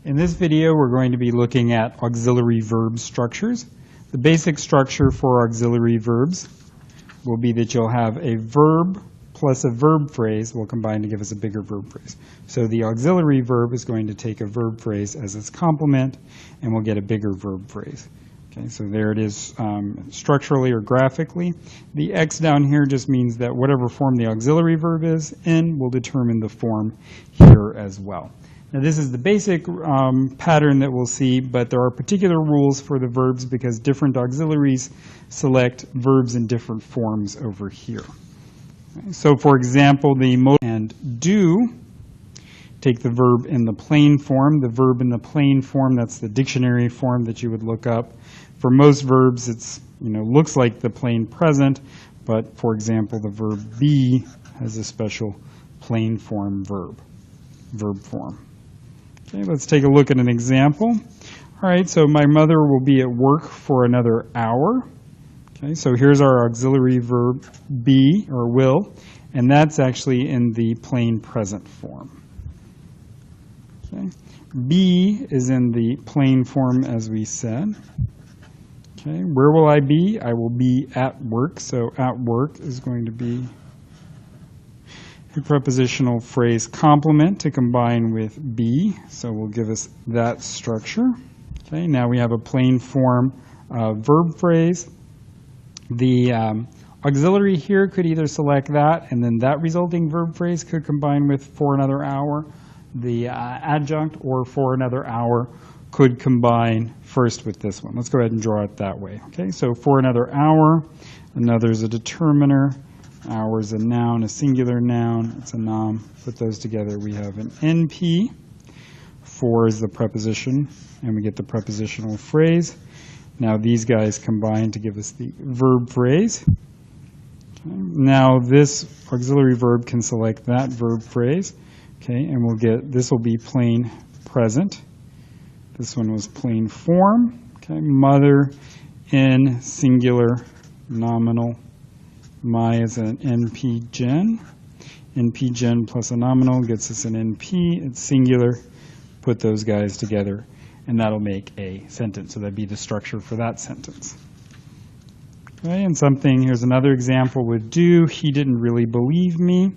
In this video, we're going to be looking at auxiliary verb structures. The basic structure for auxiliary verbs will be that you'll have a verb plus a verb phrase will combine to give us a bigger verb phrase. So the auxiliary verb is going to take a verb phrase as its complement, and we'll get a bigger verb phrase. Okay, so there it is structurally or graphically. The X down here just means that whatever form the auxiliary verb is in will determine the form here as well. Now this is the basic pattern that we'll see, but there are particular rules for the verbs because different auxiliaries select verbs in different forms over here. Okay, so for example, the motive and do take the verb in the plain form. The verb in the plain form, that's the dictionary form that you would look up. For most verbs, it's looks like the plain present, but for example, the verb be has a special plain form verb form. Okay, let's take a look at an example. All right, so my mother will be at work for another hour. Okay, so here's our auxiliary verb be or will, and that's actually in the plain present form. Okay. Be is in the plain form as we said. Okay, where will I be? I will be at work, so at work is going to be a prepositional phrase complement to combine with be, so we'll give us that structure. Okay, now we have a plain form verb phrase. The auxiliary here could either select that, and then that resulting verb phrase could combine with for another hour. The adjunct or for another hour could combine first with this one. Let's go ahead and draw it that way. Okay, so for another hour, another is a determiner. Hour is a noun, a singular noun, it's a noun. Put those together, we have an NP. For is the preposition, and we get the prepositional phrase. Now these guys combine to give us the verb phrase. Okay. Now this auxiliary verb can select that verb phrase. Okay, and we'll get, this will be plain present. This one was plain form. Okay, mother in singular nominal. My is an NP gen. NP gen plus a nominal gets us an NP. It's singular. Put those guys together, and that'll make a sentence. So that'd be the structure for that sentence. Okay, and here's another example with do. He didn't really believe me.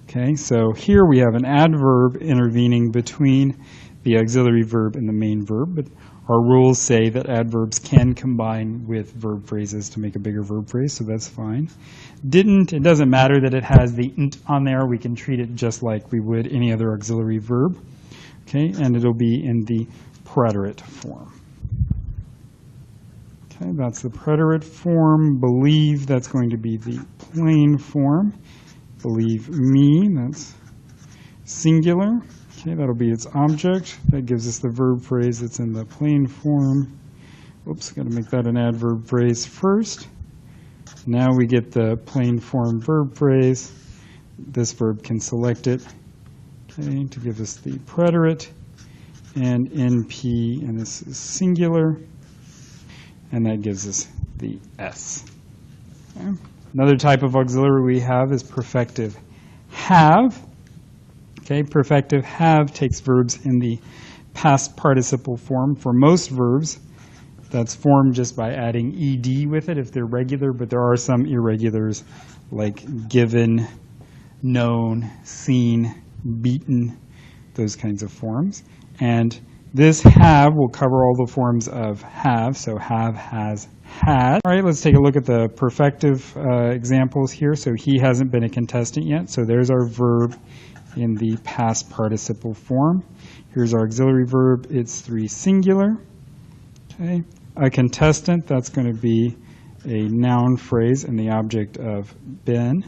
Okay, so here we have an adverb intervening between the auxiliary verb and the main verb, but our rules say that adverbs can combine with verb phrases to make a bigger verb phrase, so that's fine. Didn't, it doesn't matter that it has the nt on there. We can treat it just like we would any other auxiliary verb. Okay, and it'll be in the preterite form. Okay, that's the preterite form. Believe, that's going to be the plain form. Believe me, that's singular. Okay, that'll be its object. That gives us the verb phrase that's in the plain form. Oops, got to make that an adverb phrase first. Now we get the plain form verb phrase. This verb can select it, okay, to give us the preterite and NP, and this is singular, and that gives us the S. Okay. Another type of auxiliary we have is perfective have. Okay, perfective have takes verbs in the past participle form. For most verbs, that's formed just by adding ed with it if they're regular, but there are some irregulars like given, known, seen, beaten, those kinds of forms. And this have will cover all the forms of have, so have, has, had. All right, let's take a look at the perfective examples here. So he hasn't been a contestant yet, so there's our verb in the past participle form. Here's our auxiliary verb, it's 3 singular. Okay, a contestant, that's going to be a noun phrase and the object of been.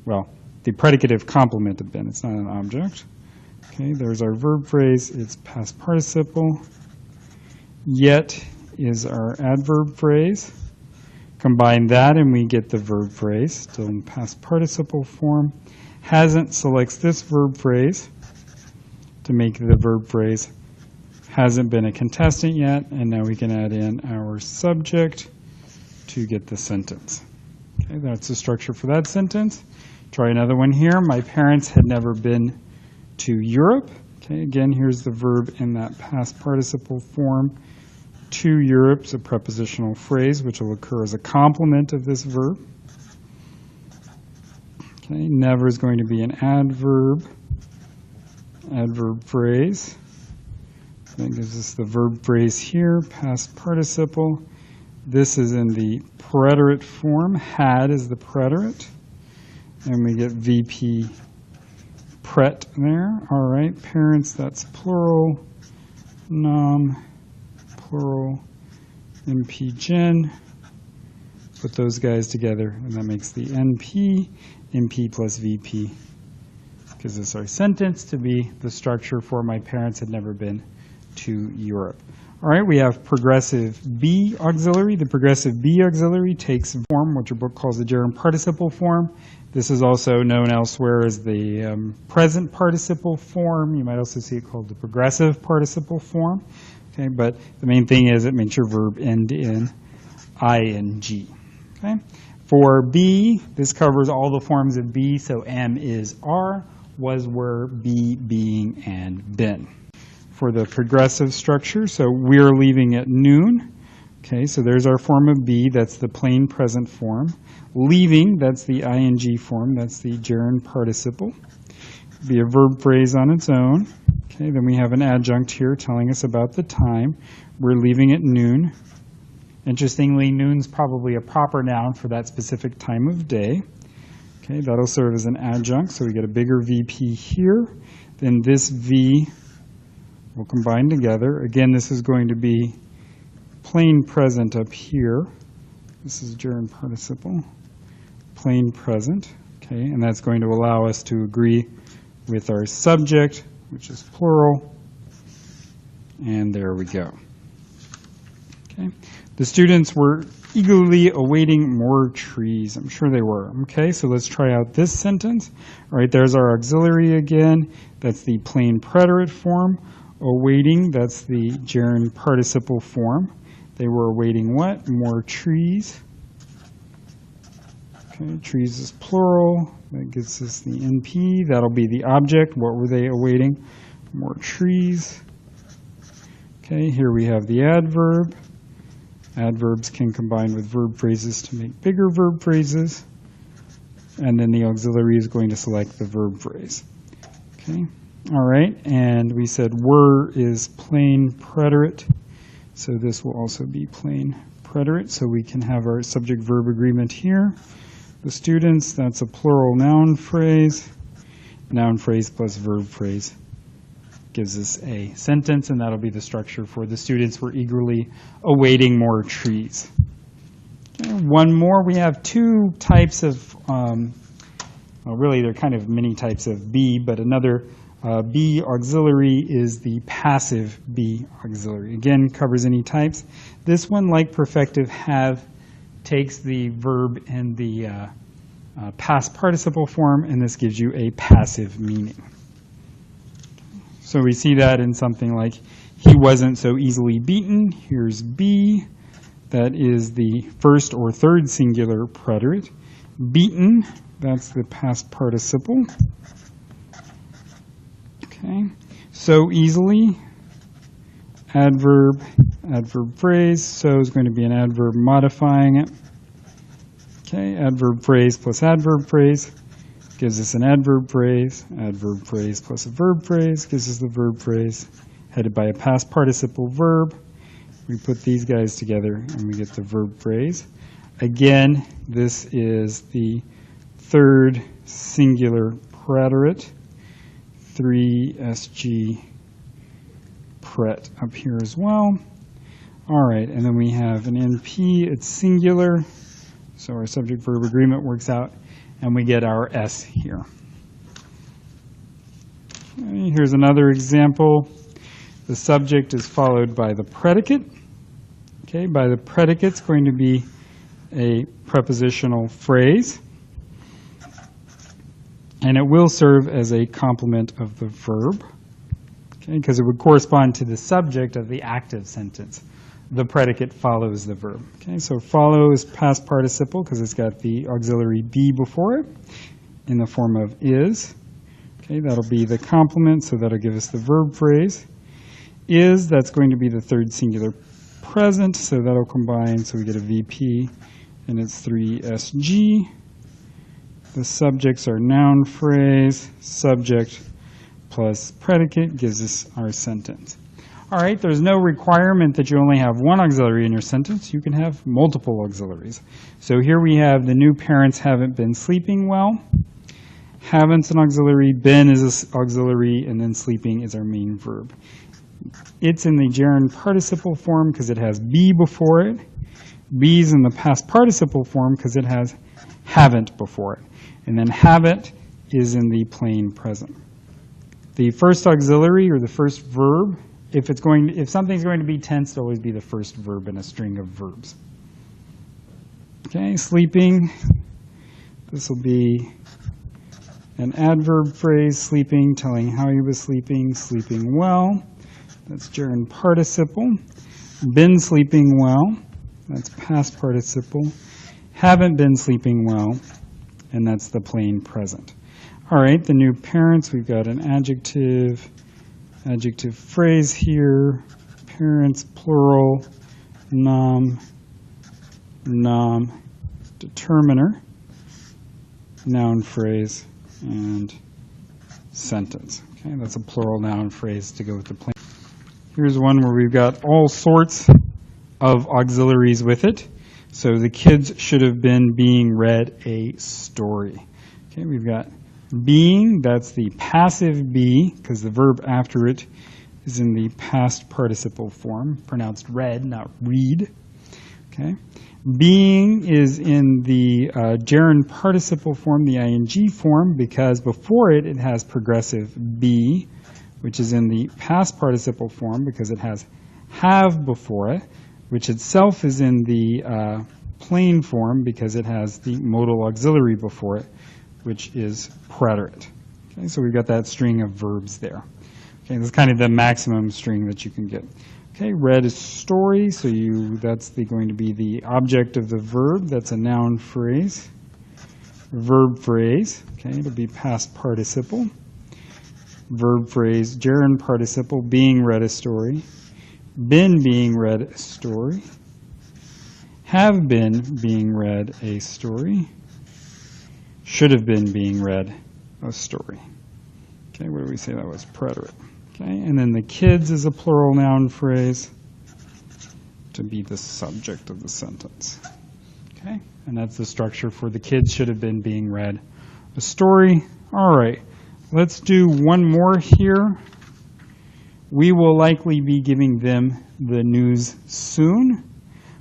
Well, the predicative complement of been, it's not an object. Okay, there's our verb phrase, it's past participle. Yet is our adverb phrase. Combine that and we get the verb phrase, still in past participle form. Hasn't selects this verb phrase to make the verb phrase hasn't been a contestant yet, and now we can add in our subject to get the sentence. Okay, that's the structure for that sentence. Try another one here. My parents had never been to Europe. Okay, again, here's the verb in that past participle form. To Europe is a prepositional phrase which will occur as a complement of this verb. Okay, never is going to be an adverb phrase. That gives us the verb phrase here, past participle. This is in the preterite form. Had is the preterite. And we get VP pret there. All right, parents, that's plural. Nom, plural. MP gen. Put those guys together, and that makes the NP. NP plus VP gives us our sentence to be the structure for my parents had never been to Europe. All right, we have progressive be auxiliary. The progressive be auxiliary takes form, what your book calls the gerund participle form. This is also known elsewhere as the present participle form. You might also see it called the progressive participle form. Okay, but the main thing is it makes your verb end in ing. Okay. For be, this covers all the forms of be, so am, is, are, was, were, be, being, and been. For the progressive structure, so we're leaving at noon. Okay, so there's our form of be, that's the plain present form. Leaving, that's the ing form, that's the gerund participle. Be a verb phrase on its own. Okay, then we have an adjunct here telling us about the time. We're leaving at noon. Interestingly, noon's probably a proper noun for that specific time of day. Okay, that'll serve as an adjunct, so we get a bigger VP here. Then this V will combine together. Again, this is going to be plain present up here. This is gerund participle. Plain present. Okay, and that's going to allow us to agree with our subject, which is plural. And there we go. Okay. The students were eagerly awaiting more trees. I'm sure they were. Okay, so let's try out this sentence. All right, there's our auxiliary again. That's the plain preterite form. Awaiting, that's the gerund participle form. They were awaiting what? More trees. Okay, trees is plural. That gives us the NP. That'll be the object. What were they awaiting? More trees. Okay, here we have the adverb. Adverbs can combine with verb phrases to make bigger verb phrases. And then the auxiliary is going to select the verb phrase. Okay. All right. And we said were is plain preterite. So this will also be plain preterite. So we can have our subject-verb agreement here. The students, that's a plural noun phrase. Noun phrase plus verb phrase gives us a sentence, and that'll be the structure for the students were eagerly awaiting more trees. Okay, one more. We have two types of, well, really they're kind of many types of be, but another be auxiliary is the passive be auxiliary. Again, covers any types. This one, like perfective have, takes the verb in the past participle form, and this gives you a passive meaning. So we see that in something like, he wasn't so easily beaten. Here's be. That is the first or third singular preterite. Beaten, that's the past participle. Okay. So easily, adverb, adverb phrase. So is going to be an adverb modifying it. Okay, adverb phrase plus adverb phrase gives us an adverb phrase plus a verb phrase gives us the verb phrase, headed by a past participle verb. We put these guys together and we get the verb phrase. Again, this is the third singular preterite, 3SG pret up here as well. All right, and then we have an NP, it's singular, so our subject-verb agreement works out. And we get our S here. Okay, here's another example. The subject is followed by the predicate. Okay, by the predicate, it's going to be a prepositional phrase. And it will serve as a complement of the verb. Okay, because it would correspond to the subject of the active sentence. The predicate follows the verb. Okay, so follow is past participle because it's got the auxiliary be before it in the form of is. Okay, Okay, that'll be the complement, so that'll give us the verb phrase. Is, that's going to be the third singular present, so that'll combine, so we get a VP, and it's 3SG. The subjects are noun phrase, subject plus predicate gives us our sentence. All right, there's no requirement that you only have one auxiliary in your sentence. You can have multiple auxiliaries. So here we have the new parents haven't been sleeping well. Haven't's an auxiliary, been is an auxiliary, and then sleeping is our main verb. It's in the gerund participle form because it has be before it. Be's in the past participle form because it has haven't before it. And then haven't is in the plain present. The first auxiliary or the first verb, if something's going to be tense, it'll always be the first verb in a string of verbs. Okay, sleeping. This will be an adverb phrase, sleeping, telling how he was sleeping, sleeping well. That's gerund participle. Been sleeping well. That's past participle. Haven't been sleeping well. And that's the plain present. All right, the new parents, we've got an adjective phrase here. Parents, plural, nom, determiner, noun phrase, and sentence. Okay, that's a plural noun phrase to go with the plain. Here's one where we've got all sorts of auxiliaries with it. So the kids should have been being read a story. Okay, we've got being, that's the passive be, because the verb after it is in the past participle form, pronounced read, not read. Okay, being is in the gerund participle form, the ing form, because before it, it has progressive be, which is in the past participle form because it has have before it, which itself is in the plain form because it has the modal auxiliary before it, which is preterite. Okay, so we've got that string of verbs there. Okay, that's kind of the maximum string that you can get. Okay, read is story, so that's going to be the object of the verb. That's a noun phrase. Verb phrase, okay, it'll be past participle. Verb phrase, gerund participle, being read a story. Been being read a story. Have been being read a story. Should have been being read a story. Okay, what do we say that was? Preterite. Okay, and then the kids is a plural noun phrase to be the subject of the sentence. Okay, and that's the structure for the kids should have been being read a story. All right, let's do one more here. We will likely be giving them the news soon.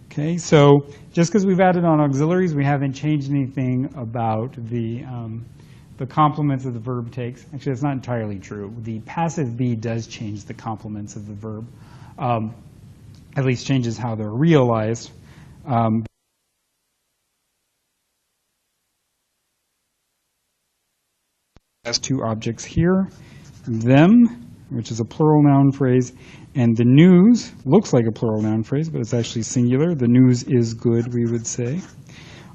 Okay, so just because we've added on auxiliaries, we haven't changed anything about the complements of the verb takes. Actually, that's not entirely true. The passive be does change the complements of the verb, at least changes how they're realized. Has two objects here, them, which is a plural noun phrase, and the news looks like a plural noun phrase, but it's actually singular. The news is good, we would say.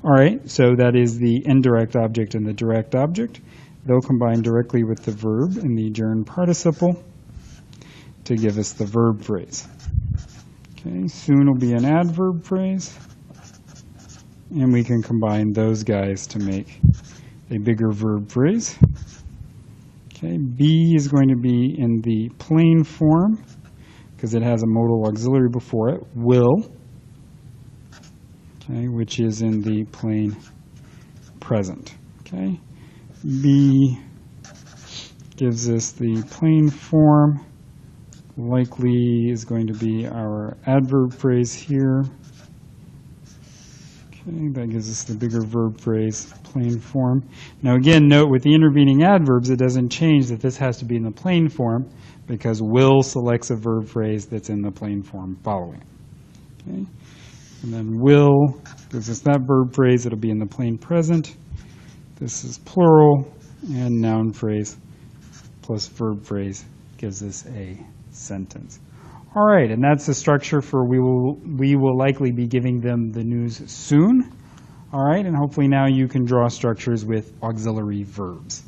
All right, so that is the indirect object and the direct object. They'll combine directly with the verb in the gerund participle to give us the verb phrase. Okay, soon will be an adverb phrase, and we can combine those guys to make a bigger verb phrase. Okay, be is going to be in the plain form because it has a modal auxiliary before it, will, okay, which is in the plain present. Okay, be gives us the plain form, likely is going to be our adverb phrase here. Okay, that gives us the bigger verb phrase, plain form. Now again, note with the intervening adverbs, it doesn't change that this has to be in the plain form because will selects a verb phrase that's in the plain form following. Okay, and then will gives us that verb phrase, it'll be in the plain present. This is plural, and noun phrase plus verb phrase gives us a sentence. All right, and that's the structure for we will likely be giving them the news soon. All right, and hopefully now you can draw structures with auxiliary verbs.